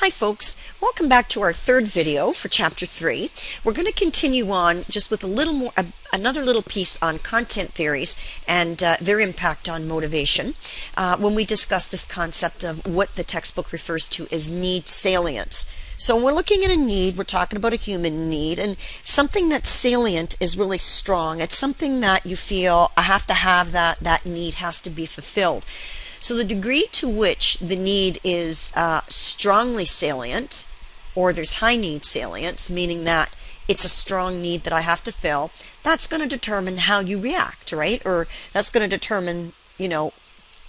Hi folks, welcome back to our third video for chapter 3. We're going to continue on just with a little more, another little piece on content theories and their impact on motivation when we discuss this concept of what the textbook refers to as need salience. So we're looking at a need, we're talking about a human need, and something that's salient is really strong. It's something that you feel, I have to have that need has to be fulfilled. So the degree to which the need is strongly salient, or there's high need salience, meaning that it's a strong need that I have to fill, that's going to determine how you react, right? Or that's going to determine,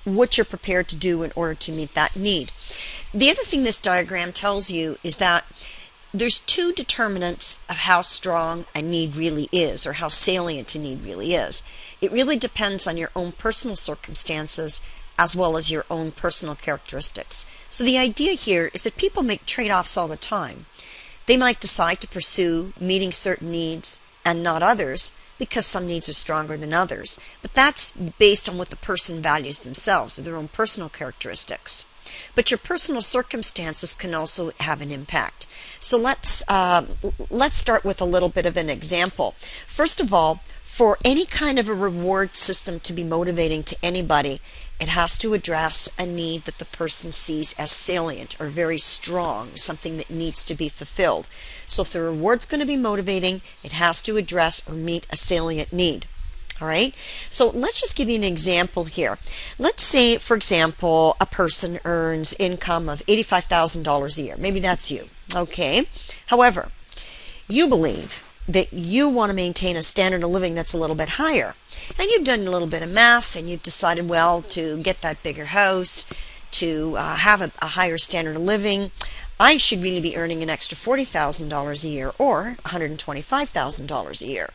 what you're prepared to do in order to meet that need. The other thing this diagram tells you is that there's two determinants of how strong a need really is, or how salient a need really is. It really depends on your own personal circumstances as well as your own personal characteristics. So the idea here is that people make trade-offs all the time. They might decide to pursue meeting certain needs and not others because some needs are stronger than others. But that's based on what the person values themselves, or their own personal characteristics. But your personal circumstances can also have an impact. So let's start with a little bit of an example. First of all, for any kind of a reward system to be motivating to anybody, it has to address a need that the person sees as salient or very strong, something that needs to be fulfilled. So if the reward's going to be motivating, it has to address or meet a salient need. All right, so let's just give you an example here. Let's say, for example, a person earns income of $85,000 a year. Maybe that's you. Okay. However, you believe that you want to maintain a standard of living that's a little bit higher. And you've done a little bit of math and you've decided, well, to get that bigger house, to have a higher standard of living, I should really be earning an extra $40,000 a year or $125,000 a year.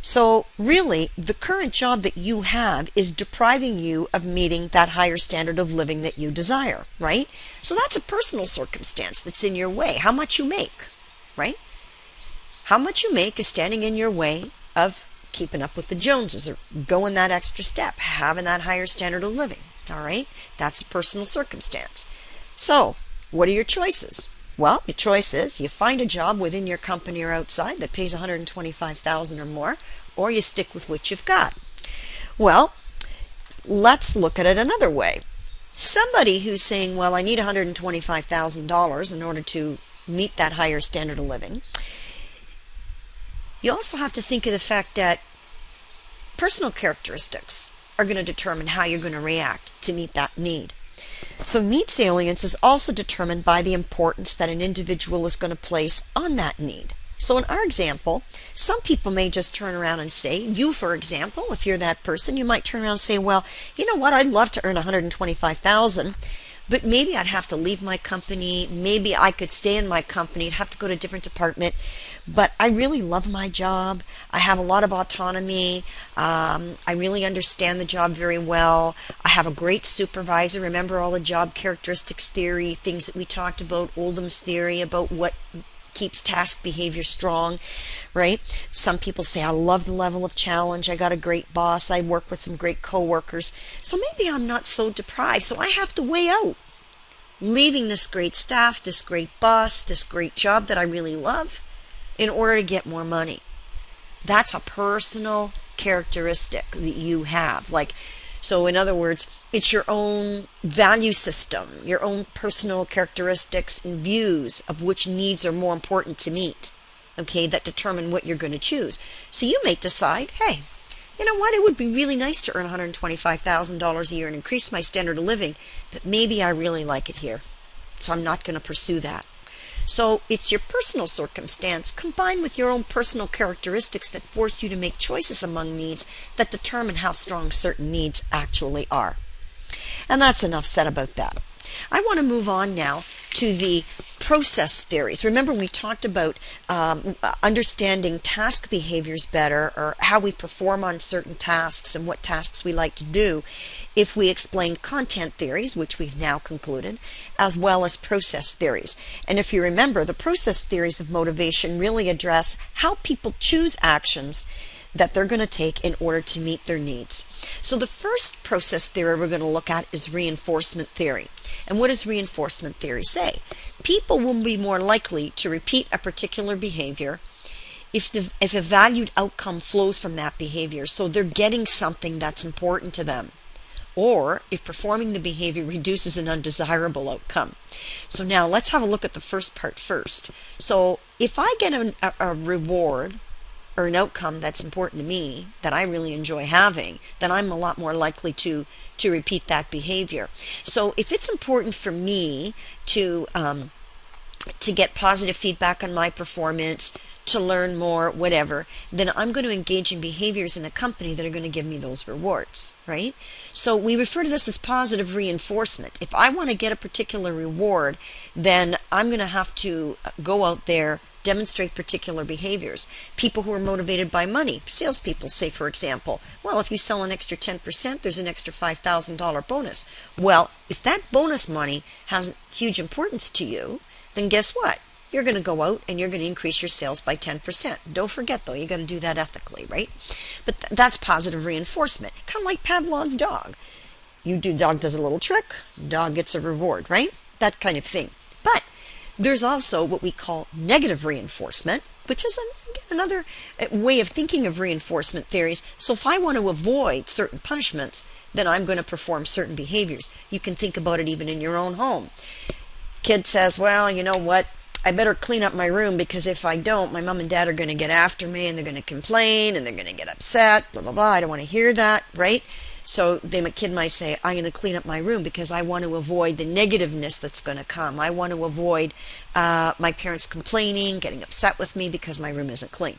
So really, the current job that you have is depriving you of meeting that higher standard of living that you desire, right? So that's a personal circumstance that's in your way. How much you make, right? How much you make is standing in your way of keeping up with the Joneses, or going that extra step, having that higher standard of living. All right? That's a personal circumstance. So, what are your choices? Well, your choice is you find a job within your company or outside that pays $125,000 or more, or you stick with what you've got. Well, let's look at it another way. Somebody who's saying, well, I need $125,000 in order to meet that higher standard of living. You also have to think of the fact that personal characteristics are going to determine how you're going to react to meet that need. So need salience is also determined by the importance that an individual is going to place on that need. So in our example, some people may just turn around and say, you for example, if you're that person, you might turn around and say, well, you know what, I'd love to earn $125,000, but maybe I'd have to leave my company, maybe I could stay in my company, I'd have to go to a different department, but I really love my job. I have a lot of autonomy. I really understand the job very well. I have a great supervisor. Remember all the job characteristics theory, things that we talked about, Oldham's theory about what keeps task behavior strong, right? Some people say, I love the level of challenge. I got a great boss. I work with some great coworkers. So maybe I'm not so deprived. So I have to weigh out leaving this great staff, this great boss, this great job that I really love, in order to get more money. That's a personal characteristic that you have. So in other words, it's your own value system, your own personal characteristics and views of which needs are more important to meet, okay, that determine what you're going to choose. So you may decide, hey, you know what, it would be really nice to earn $125,000 a year and increase my standard of living, but maybe I really like it here, so I'm not going to pursue that. So it's your personal circumstance combined with your own personal characteristics that force you to make choices among needs that determine how strong certain needs actually are. And that's enough said about that. I want to move on now to the process theories. Remember, we talked about understanding task behaviors better, or how we perform on certain tasks and what tasks we like to do, if we explain content theories, which we've now concluded, as well as process theories. And if you remember, the process theories of motivation really address how people choose actions that they're going to take in order to meet their needs. So the first process theory we're going to look at is reinforcement theory. And what does reinforcement theory say? People will be more likely to repeat a particular behavior if a valued outcome flows from that behavior, so they're getting something that's important to them, or if performing the behavior reduces an undesirable outcome. So now let's have a look at the first part first. So if I get a reward or an outcome that's important to me, that I really enjoy having, then I'm a lot more likely to repeat that behavior. So if it's important for me to get positive feedback on my performance, to learn more, whatever, then I'm going to engage in behaviors in a company that are going to give me those rewards, right? So we refer to this as positive reinforcement. If I want to get a particular reward, then I'm going to have to go out there, demonstrate particular behaviors. People who are motivated by money, salespeople say, for example, well, if you sell an extra 10%, there's an extra $5,000 bonus. Well, if that bonus money has huge importance to you, then guess what? You're going to go out and you're going to increase your sales by 10%. Don't forget, though, you got to do that ethically, right? But that's positive reinforcement, kind of like Pavlov's dog. Dog does a little trick, dog gets a reward, right? That kind of thing. But there's also what we call negative reinforcement, which is another way of thinking of reinforcement theories. So if I want to avoid certain punishments, then I'm going to perform certain behaviors. You can think about it even in your own home. Kid says, well, you know what? I better clean up my room, because if I don't, my mom and dad are going to get after me and they're going to complain and they're going to get upset, blah, blah, blah. I don't want to hear that, right? So a kid might say, I'm going to clean up my room because I want to avoid the negativeness that's going to come. I want to avoid my parents complaining, getting upset with me because my room isn't clean.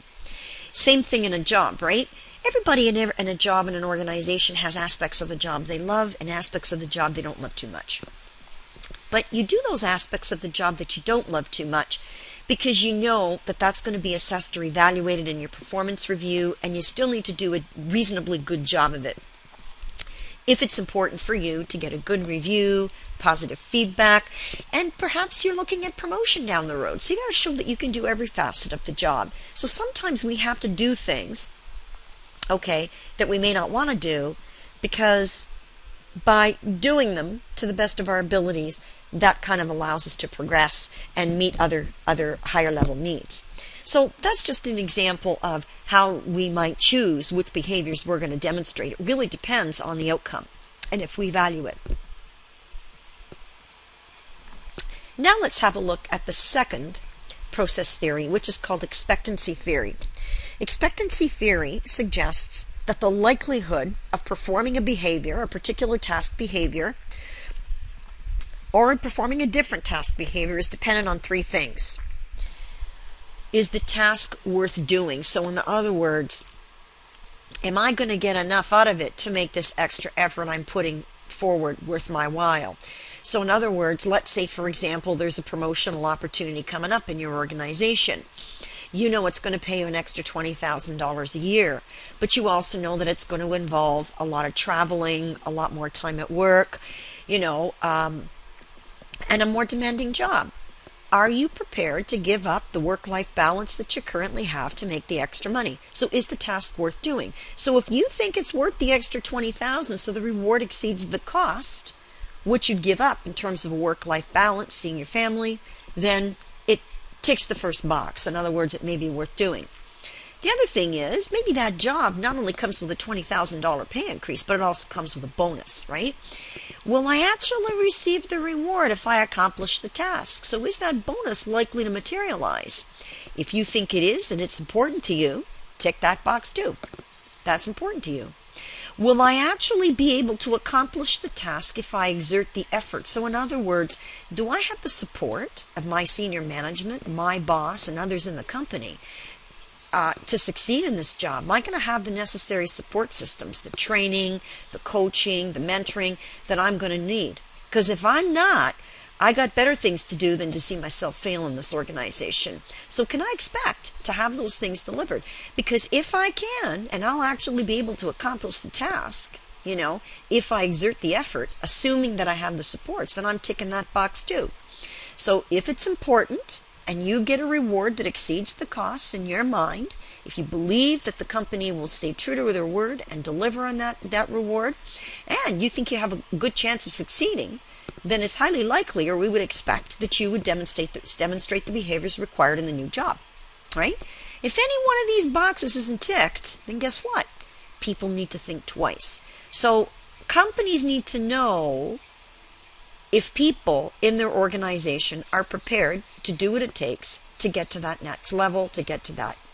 Same thing in a job, right? Everybody in a job in an organization has aspects of the job they love and aspects of the job they don't love too much. But you do those aspects of the job that you don't love too much because you know that that's going to be assessed or evaluated in your performance review, and you still need to do a reasonably good job of it. If it's important for you to get a good review, positive feedback, and perhaps you're looking at promotion down the road, so you got to show that you can do every facet of the job. So sometimes we have to do things, okay, that we may not want to do, because by doing them to the best of our abilities, that kind of allows us to progress and meet other higher level needs. So that's just an example of how we might choose which behaviors we're going to demonstrate. It really depends on the outcome and if we value it. Now let's have a look at the second process theory, which is called expectancy theory. Expectancy theory suggests that the likelihood of performing a behavior, a particular task behavior, or performing a different task behavior is dependent on three things. Is the task worth doing? So in other words, am I going to get enough out of it to make this extra effort I'm putting forward worth my while? So in other words, let's say, for example, there's a promotional opportunity coming up in your organization. You know it's going to pay you an extra $20,000 a year, but you also know that it's going to involve a lot of traveling, a lot more time at work, and a more demanding job. Are you prepared to give up the work-life balance that you currently have to make the extra money? So is the task worth doing? So if you think it's worth the extra $20,000, so the reward exceeds the cost, what you'd give up in terms of a work-life balance, seeing your family, then it ticks the first box. In other words, it may be worth doing. The other thing is, maybe that job not only comes with a $20,000 pay increase, but it also comes with a bonus, right? Will I actually receive the reward if I accomplish the task? So is that bonus likely to materialize? If you think it is and it's important to you, tick that box too. That's important to you. Will I actually be able to accomplish the task if I exert the effort? So in other words, do I have the support of my senior management, my boss, and others in the company to succeed in this job? Am I going to have the necessary support systems, the training, the coaching, the mentoring that I'm going to need? Because if I'm not, I got better things to do than to see myself fail in this organization. So can I expect to have those things delivered? Because if I can, and I'll actually be able to accomplish the task, if I exert the effort, assuming that I have the supports, then I'm ticking that box too. So if it's important, and you get a reward that exceeds the costs in your mind, if you believe that the company will stay true to their word and deliver on that reward, and you think you have a good chance of succeeding, then it's highly likely, or we would expect, that you would demonstrate the behaviors required in the new job, right? If any one of these boxes isn't ticked, then guess what? People need to think twice. So companies need to know if people in their organization are prepared to do what it takes to get to that next level, to get to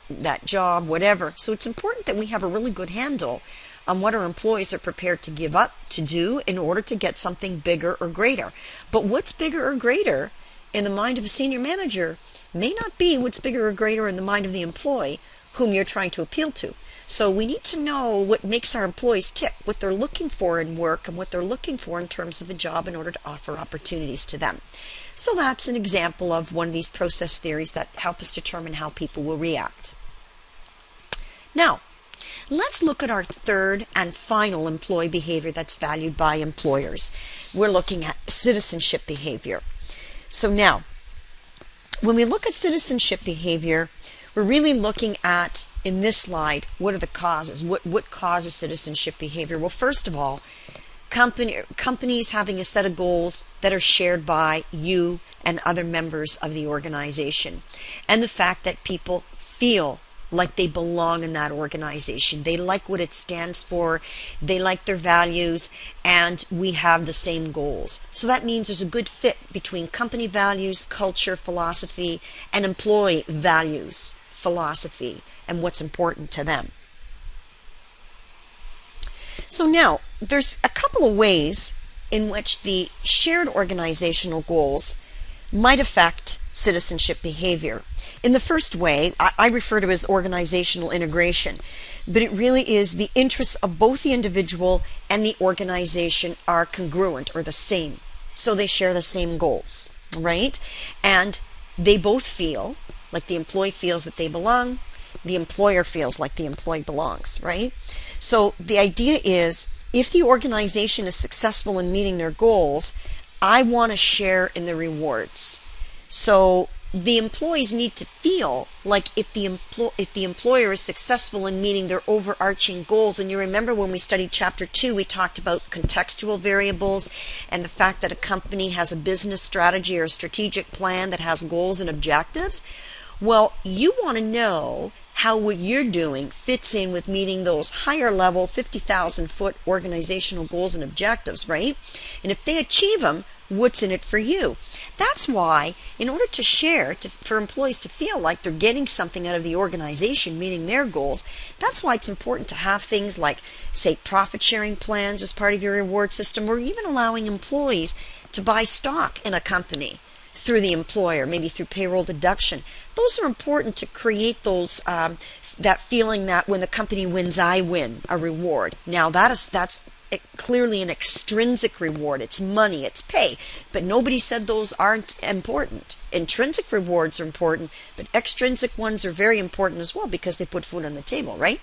that job, whatever. So it's important that we have a really good handle on what our employees are prepared to give up to do in order to get something bigger or greater. But what's bigger or greater in the mind of a senior manager may not be what's bigger or greater in the mind of the employee whom you're trying to appeal to. So we need to know what makes our employees tick, what they're looking for in work, and what they're looking for in terms of a job in order to offer opportunities to them. So that's an example of one of these process theories that help us determine how people will react. Now, let's look at our third and final employee behavior that's valued by employers. We're looking at citizenship behavior. So now, when we look at citizenship behavior, we're really looking at, in this slide, what are the causes? What causes citizenship behavior? Well, first of all, companies having a set of goals that are shared by you and other members of the organization, and the fact that people feel like they belong in that organization. They like what it stands for, they like their values, and we have the same goals. So that means there's a good fit between company values, culture, philosophy, and employee values, philosophy, and what's important to them. So now, there's a couple of ways in which the shared organizational goals might affect citizenship behavior. In the first way, I refer to as organizational integration, but it really is the interests of both the individual and the organization are congruent or the same. So they share the same goals, right? And they both feel like the employee feels that they belong, the employer feels like the employee belongs, right? So the idea is, if the organization is successful in meeting their goals, I want to share in the rewards. So the employees need to feel like if the employer is successful in meeting their overarching goals, and you remember when we studied chapter 2, we talked about contextual variables and the fact that a company has a business strategy or a strategic plan that has goals and objectives. Well, you want to know how what you're doing fits in with meeting those higher level 50,000 foot organizational goals and objectives, right? And if they achieve them, what's in it for you? That's why, in order to share, for employees to feel like they're getting something out of the organization, meeting their goals, that's why it's important to have things like, say, profit sharing plans as part of your reward system, or even allowing employees to buy stock in a company through the employer, maybe through payroll deduction. Those are important to create those that feeling that when the company wins, I win, a reward. Now that's clearly an extrinsic reward. It's money, it's pay. But nobody said those aren't important. Intrinsic rewards are important, but extrinsic ones are very important as well because they put food on the table, right?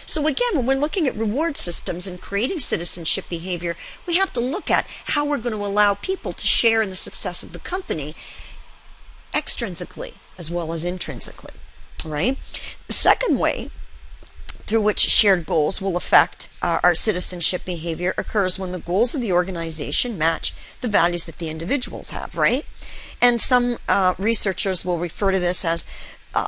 So again, when we're looking at reward systems and creating citizenship behavior, we have to look at how we're going to allow people to share in the success of the company extrinsically as well as intrinsically, right? The second way through which shared goals will affect our citizenship behavior occurs when the goals of the organization match the values that the individuals have, right? And some researchers will refer to this as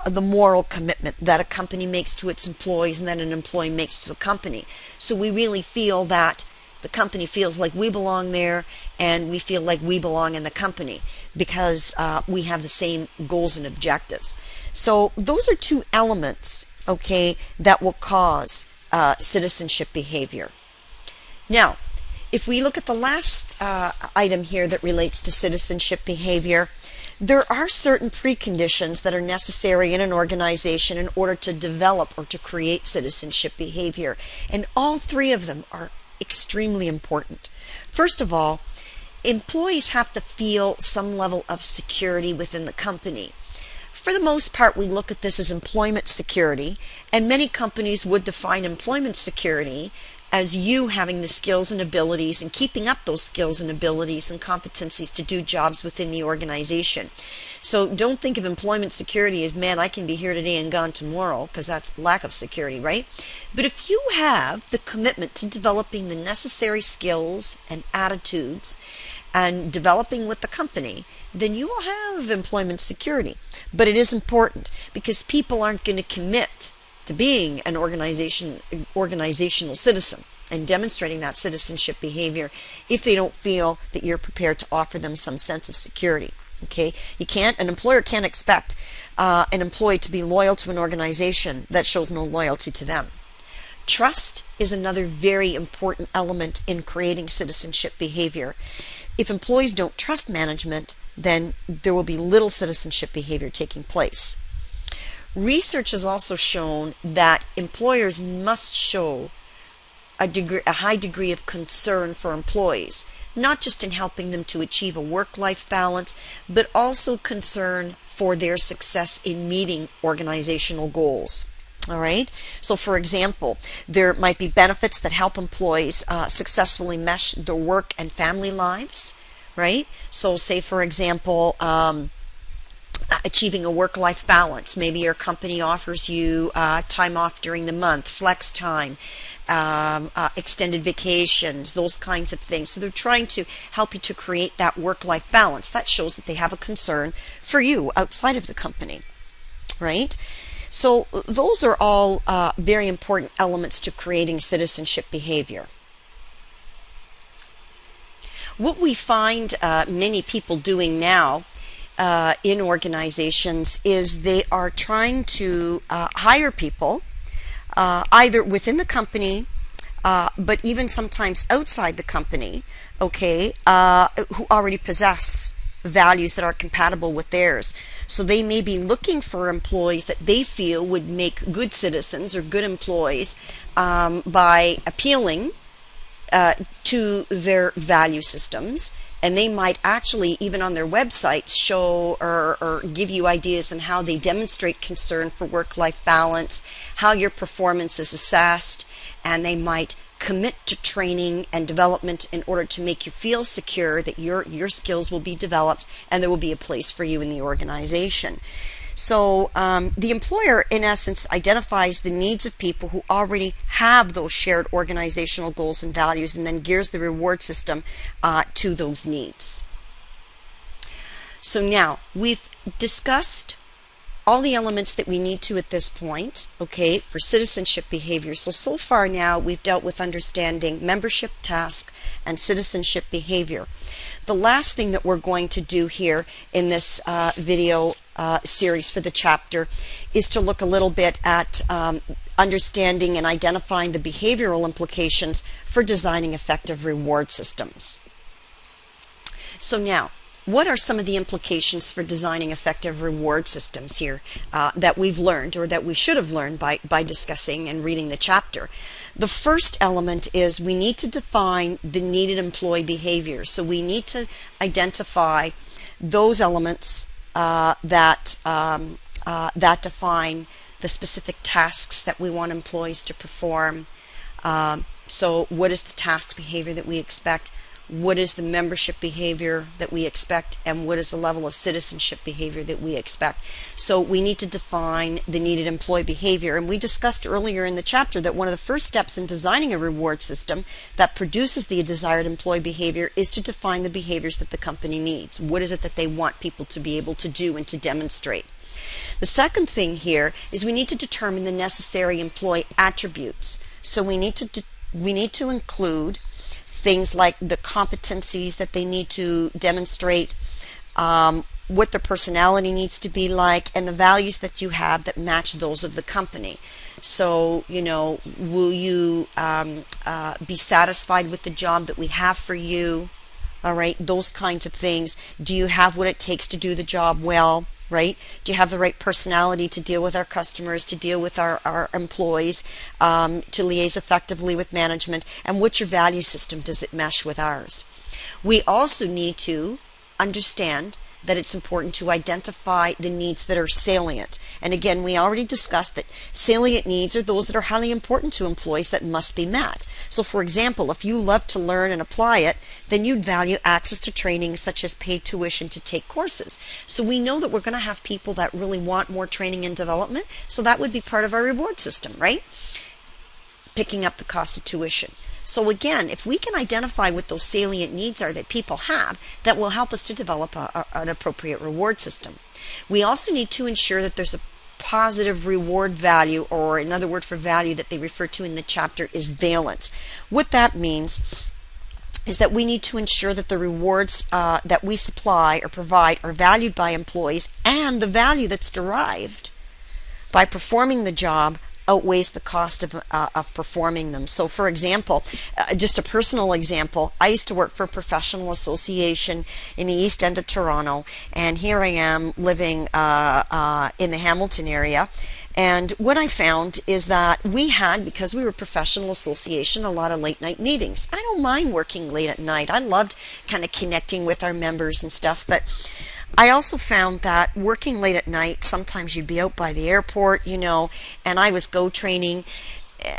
the moral commitment that a company makes to its employees and that an employee makes to the company. So we really feel that the company feels like we belong there, and we feel like we belong in the company because we have the same goals and objectives. So those are two elements, okay, that will cause citizenship behavior. Now, if we look at the last item here that relates to citizenship behavior, there are certain preconditions that are necessary in an organization in order to develop or to create citizenship behavior, and all three of them are extremely important. First of all, employees have to feel some level of security within the company. For the most part, we look at this as employment security, and many companies would define employment security as you having the skills and abilities and keeping up those skills and abilities and competencies to do jobs within the organization. So don't think of employment security as, man, I can be here today and gone tomorrow, because that's lack of security, right? But if you have the commitment to developing the necessary skills and attitudes and developing with the company, then you will have employment security. But it is important, because people aren't going to commit to being an organizational citizen and demonstrating that citizenship behavior if they don't feel that you're prepared to offer them some sense of security. Okay, an employer can't expect an employee to be loyal to an organization that shows no loyalty to them. Trust is another very important element in creating citizenship behavior. If employees don't trust management, then there will be little citizenship behavior taking place. Research has also shown that employers must show a high degree of concern for employees, not just in helping them to achieve a work-life balance, but also concern for their success in meeting organizational goals. All right. So, for example, there might be benefits that help employees successfully mesh their work and family lives. Right. So, say, for example, achieving a work-life balance. Maybe your company offers you time off during the month, flex time, extended vacations, those kinds of things. So they're trying to help you to create that work-life balance. That shows that they have a concern for you outside of the company, right? So those are all very important elements to creating citizenship behavior. What we find many people doing now in organizations is they are trying to hire people either within the company, but even sometimes outside the company, okay, who already possess values that are compatible with theirs. So they may be looking for employees that they feel would make good citizens or good employees by appealing to their value systems. And they might actually, even on their websites, show or give you ideas on how they demonstrate concern for work-life balance, how your performance is assessed, and they might commit to training and development in order to make you feel secure that your skills will be developed and there will be a place for you in the organization. So the employer, in essence, identifies the needs of people who already have those shared organizational goals and values, and then gears the reward system to those needs. So now we've discussed all the elements that we need to at this point, okay, for citizenship behavior. So far now we've dealt with understanding membership, task, and citizenship behavior. The last thing that we're going to do here in this video series for the chapter is to look a little bit at understanding and identifying the behavioral implications for designing effective reward systems. So now, what are some of the implications for designing effective reward systems here that we've learned, or that we should have learned by discussing and reading the chapter? The first element is we need to define the needed employee behavior. So we need to identify those elements that define the specific tasks that we want employees to perform. So what is the task behavior that we expect? What is the membership behavior that we expect, and what is the level of citizenship behavior that we expect? So we need to define the needed employee behavior, and we discussed earlier in the chapter that one of the first steps in designing a reward system that produces the desired employee behavior is to define the behaviors that the company needs. What is it that they want people to be able to do and to demonstrate? The second thing here is we need to determine the necessary employee attributes. So we need to include things like the competencies that they need to demonstrate, what their personality needs to be like, and the values that you have that match those of the company. So, will you be satisfied with the job that we have for you? All right, those kinds of things. Do you have what it takes to do the job well? Right? Do you have the right personality to deal with our customers, to deal with our employees, to liaise effectively with management? And what's your value system? Does it mesh with ours? We also need to understand that it's important to identify the needs that are salient. And again, we already discussed that salient needs are those that are highly important to employees that must be met. So for example, if you love to learn and apply it, then you'd value access to training such as paid tuition to take courses. So we know that we're going to have people that really want more training and development, so that would be part of our reward system, right? Picking up the cost of tuition. So again, if we can identify what those salient needs are that people have, that will help us to develop an appropriate reward system. We also need to ensure that there's a positive reward value, or another word for value that they refer to in the chapter is valence. What that means is that we need to ensure that the rewards that we supply or provide are valued by employees, and the value that's derived by performing the job outweighs the cost of performing them. So for example, just a personal example, I used to work for a professional association in the East End of Toronto, and here I am living in the Hamilton area. And what I found is that we had, because we were a professional association, a lot of late night meetings. I don't mind working late at night. I loved kind of connecting with our members and stuff, but I also found that working late at night, sometimes you'd be out by the airport, you know, and I was go training.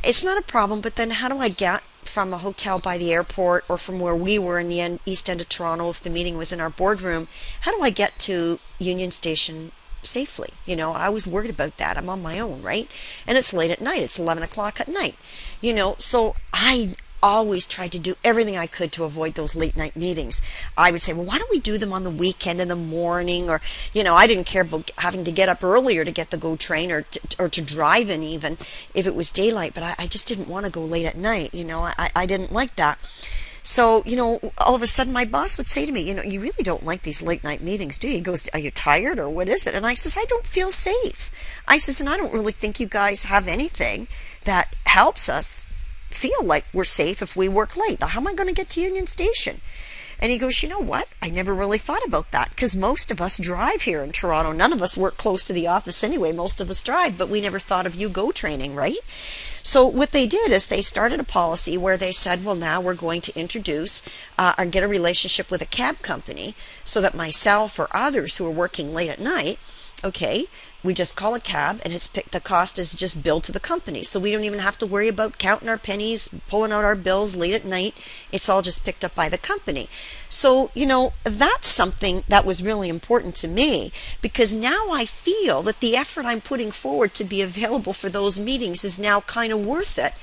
It's not a problem, but then how do I get from a hotel by the airport, or from where we were in the East End of Toronto, if the meeting was in our boardroom, how do I get to Union Station safely? You know, I was worried about that. I'm on my own, right? And it's late at night. It's 11 o'clock at night, you know, so I always tried to do everything I could to avoid those late night meetings. I would say, well, why don't we do them on the weekend in the morning? Or, you know, I didn't care about having to get up earlier to get the GO train, or to drive in even if it was daylight, but I just didn't want to go late at night. You know, I didn't like that. So, you know, all of a sudden my boss would say to me, you know, you really don't like these late night meetings, do you? He goes, are you tired, or what is it? And I says, I don't feel safe. I says, and I don't really think you guys have anything that helps us feel like we're safe if we work late. Now, how am I going to get to Union Station? And he goes, you know what? I never really thought about that, because most of us drive here in Toronto. None of us work close to the office anyway. Most of us drive, but we never thought of you GO training, right? So what they did is they started a policy where they said, well, now we're going to introduce or get a relationship with a cab company, so that myself or others who are working late at night, okay, we just call a cab, and the cost is just billed to the company. So we don't even have to worry about counting our pennies, pulling out our bills late at night. It's all just picked up by the company. So, you know, that's something that was really important to me, because now I feel that the effort I'm putting forward to be available for those meetings is now kind of worth it,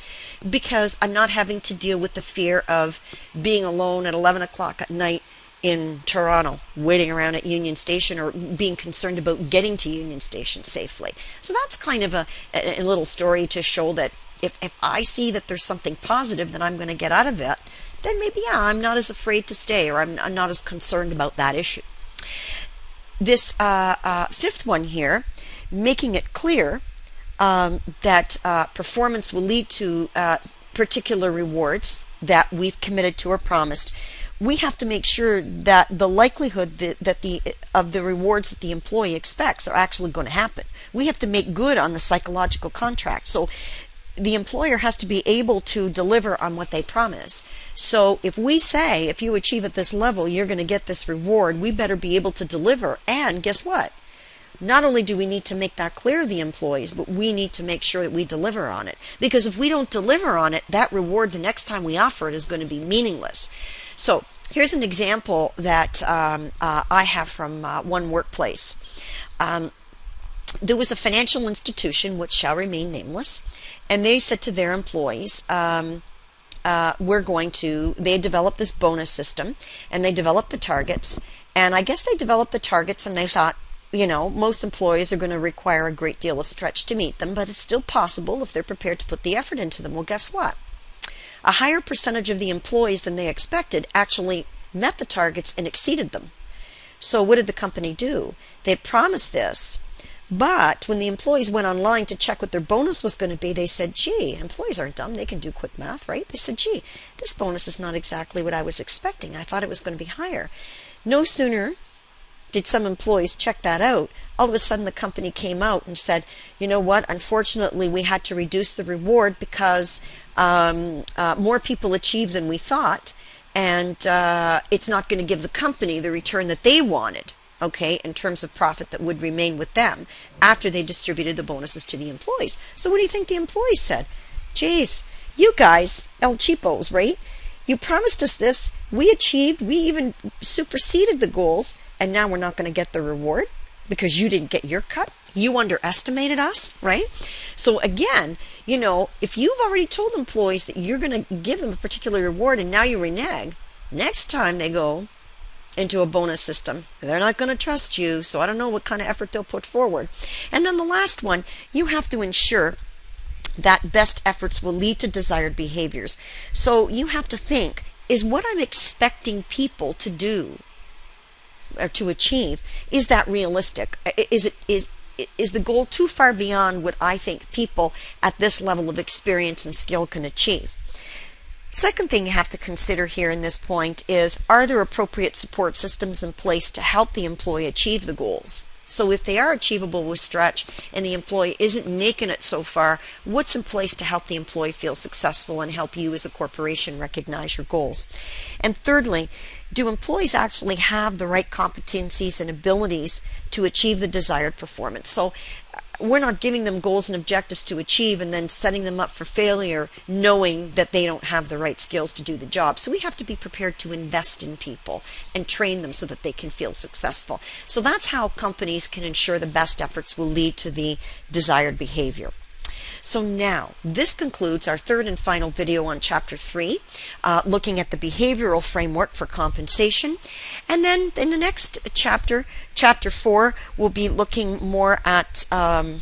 because I'm not having to deal with the fear of being alone at 11 o'clock at night in Toronto, waiting around at Union Station, or being concerned about getting to Union Station safely. So that's kind of a little story to show that if I see that there's something positive that I'm going to get out of it, then maybe, yeah, I'm not as afraid to stay, or I'm not as concerned about that issue. This fifth one here, making it clear that performance will lead to particular rewards that we've committed to or promised. We have to make sure that the likelihood of the rewards that the employee expects are actually going to happen. We have to make good on the psychological contract. So the employer has to be able to deliver on what they promise. So if we say, if you achieve at this level, you're going to get this reward, we better be able to deliver. And guess what? Not only do we need to make that clear to the employees, but we need to make sure that we deliver on it. Because if we don't deliver on it, that reward the next time we offer it is going to be meaningless. So here's an example that I have from one workplace. There was a financial institution, which shall remain nameless, and they said to their employees, they developed this bonus system, and they developed the targets, and I guess they developed the targets and they thought, you know, most employees are going to require a great deal of stretch to meet them, but it's still possible if they're prepared to put the effort into them. Well, guess what? A higher percentage of the employees than they expected actually met the targets and exceeded them. So what did the company do? They had promised this, but when the employees went online to check what their bonus was going to be, they said, gee, employees aren't dumb, they can do quick math, right? They said, gee, this bonus is not exactly what I was expecting. I thought it was going to be higher. No sooner did some employees check that out, all of a sudden the company came out and said, you know what, unfortunately we had to reduce the reward because more people achieved than we thought, and it's not going to give the company the return that they wanted. okay, in terms of profit that would remain with them after they distributed the bonuses to the employees. So what do you think the employees said? Geez, you guys, El Cheapos, right? You promised us this, we achieved, we even superseded the goals, and now we're not going to get the reward because you didn't get your cut. You underestimated us, right? So again, you know, if you've already told employees that you're going to give them a particular reward and now you renege, next time they go into a bonus system, they're not going to trust you, so I don't know what kind of effort they'll put forward. And then the last one, you have to ensure that best efforts will lead to desired behaviors. So you have to think, is what I'm expecting people to do or to achieve, is that realistic? Is the goal too far beyond what I think people at this level of experience and skill can achieve? Second thing you have to consider here in this point is, are there appropriate support systems in place to help the employee achieve the goals? So if they are achievable with stretch and the employee isn't making it so far, what's in place to help the employee feel successful and help you as a corporation recognize your goals? And thirdly, do employees actually have the right competencies and abilities to achieve the desired performance? So we're not giving them goals and objectives to achieve and then setting them up for failure knowing that they don't have the right skills to do the job. So we have to be prepared to invest in people and train them so that they can feel successful. So that's how companies can ensure the best efforts will lead to the desired behavior. So now, this concludes our third and final video on Chapter 3, looking at the behavioral framework for compensation. And then in the next chapter, Chapter 4, we'll be looking more at, in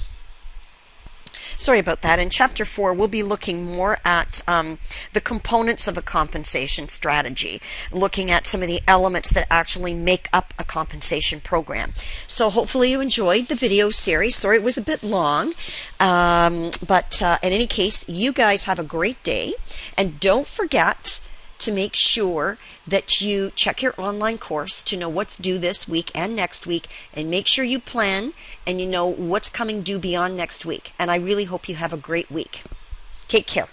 Chapter 4, we'll be looking more at the components of a compensation strategy, looking at some of the elements that actually make up a compensation program. So hopefully you enjoyed the video series. Sorry it was a bit long, but in any case, you guys have a great day, and don't forget to make sure that you check your online course to know what's due this week and next week, and make sure you plan and you know what's coming due beyond next week. And I really hope you have a great week. Take care.